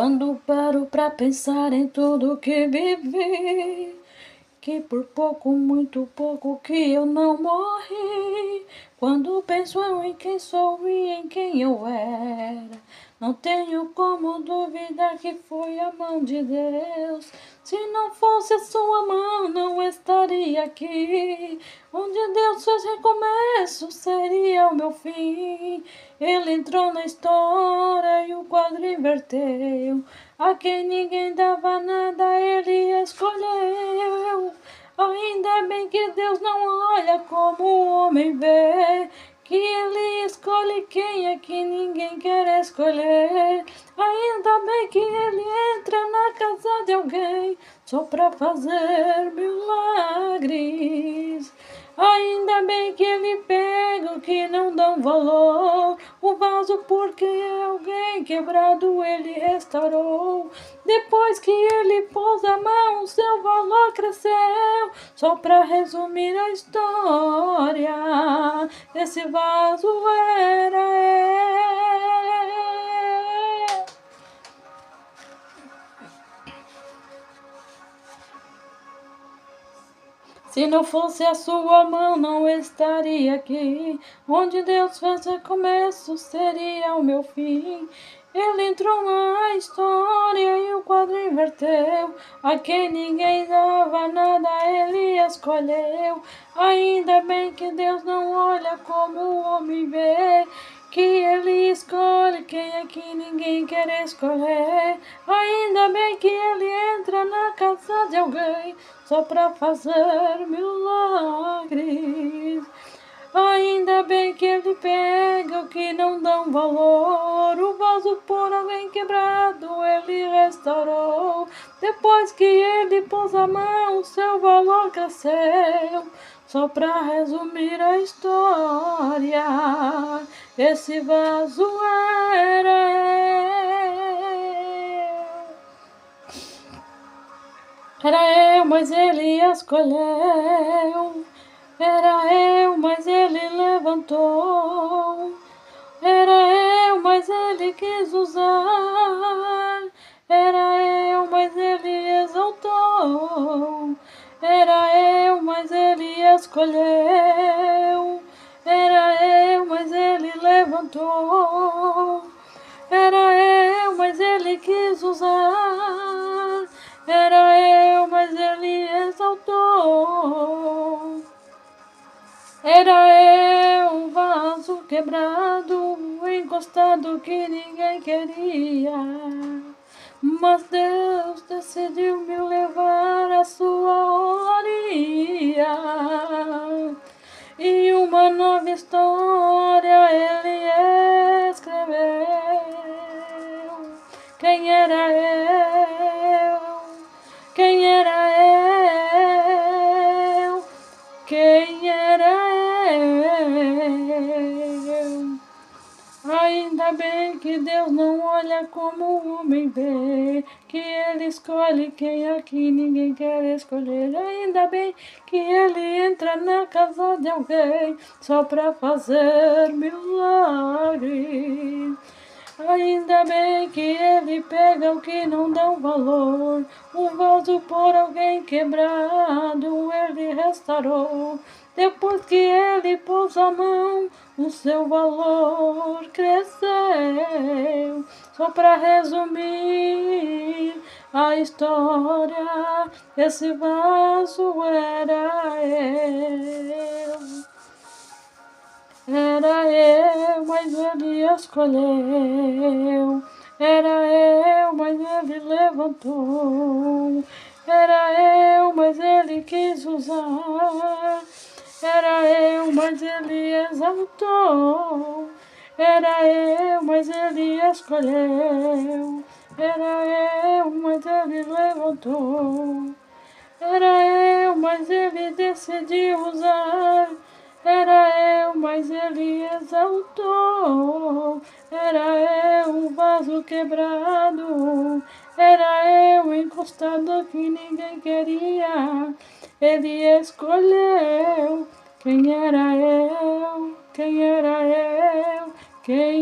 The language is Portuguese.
Quando paro pra pensar em tudo que vivi, que por pouco, muito pouco que eu não morri. Quando penso em quem sou e em quem eu era, não tenho como duvidar que foi a mão de Deus. Se não fosse a sua mão, não estaria aqui. Onde Deus fez recomeço, seria o meu fim. Ele entrou na história e o quadro inverteu. A quem ninguém dava nada, ele escolheu. Ainda bem que Deus não olha como o homem vê, que ele escolhe quem é que ninguém quer escolher. Ainda bem que ele entra na casa de alguém só pra fazer milagres. Ainda bem que ele pega o que não dão valor, o vaso porque alguém quebrado ele restaurou. Depois que ele pôs a mão, seu valor cresceu. Só pra resumir a história, esse vaso era eu. Se não fosse a sua mão, não estaria aqui. Onde Deus fez recomeço, seria o meu fim. Ele entrou na história e o quadro inverteu. A quem ninguém dava nada, ele escolheu. Ainda bem que Deus não olha como o homem vê, que ele escolhe quem é que ninguém quer escolher. Ainda bem que ele entra na casa de alguém só pra fazer milagres. Ainda bem que ele pega o que não dão valor, o vaso por alguém quebrado ele restaurou. Depois que ele pôs a mão, seu valor cresceu. Só pra resumir a história, esse vaso era eu. Era eu, mas ele escolheu. Era eu, mas ele levantou. Era eu, mas ele quis usar. Era eu, mas ele exaltou. Era eu, mas ele escolheu. Era eu, mas ele levantou. Era eu, mas ele quis usar. Era eu, mas ele exaltou. Era eu, um vaso quebrado, encostado que ninguém queria. Mas Deus decidiu me levar à sua orilla. E uma nova história ele escreveu. Quem era eu? Quem era eu? Quem era eu? Ainda bem que Deus não olha como o homem vê, que ele escolhe quem aqui ninguém quer escolher. Ainda bem que ele entra na casa de alguém só pra fazer milagre. Ainda bem que ele pega o que não dá valor, um vaso por alguém quebrado ele restaurou. Depois que ele pôs a mão, o seu valor cresceu. Só pra resumir a história, esse vaso era eu. Era eu, mas ele escolheu. Era eu, mas ele levantou. Era eu, mas ele quis usar. Era eu, mas ele exaltou. Era eu, mas ele escolheu. Era eu, mas ele levantou. Era eu, mas ele decidiu usar. Era eu, mas ele exaltou. Era eu, um vaso quebrado. Era eu, encostado que ninguém queria. Ele escolheu. Quem era eu? Quem era eu? Quem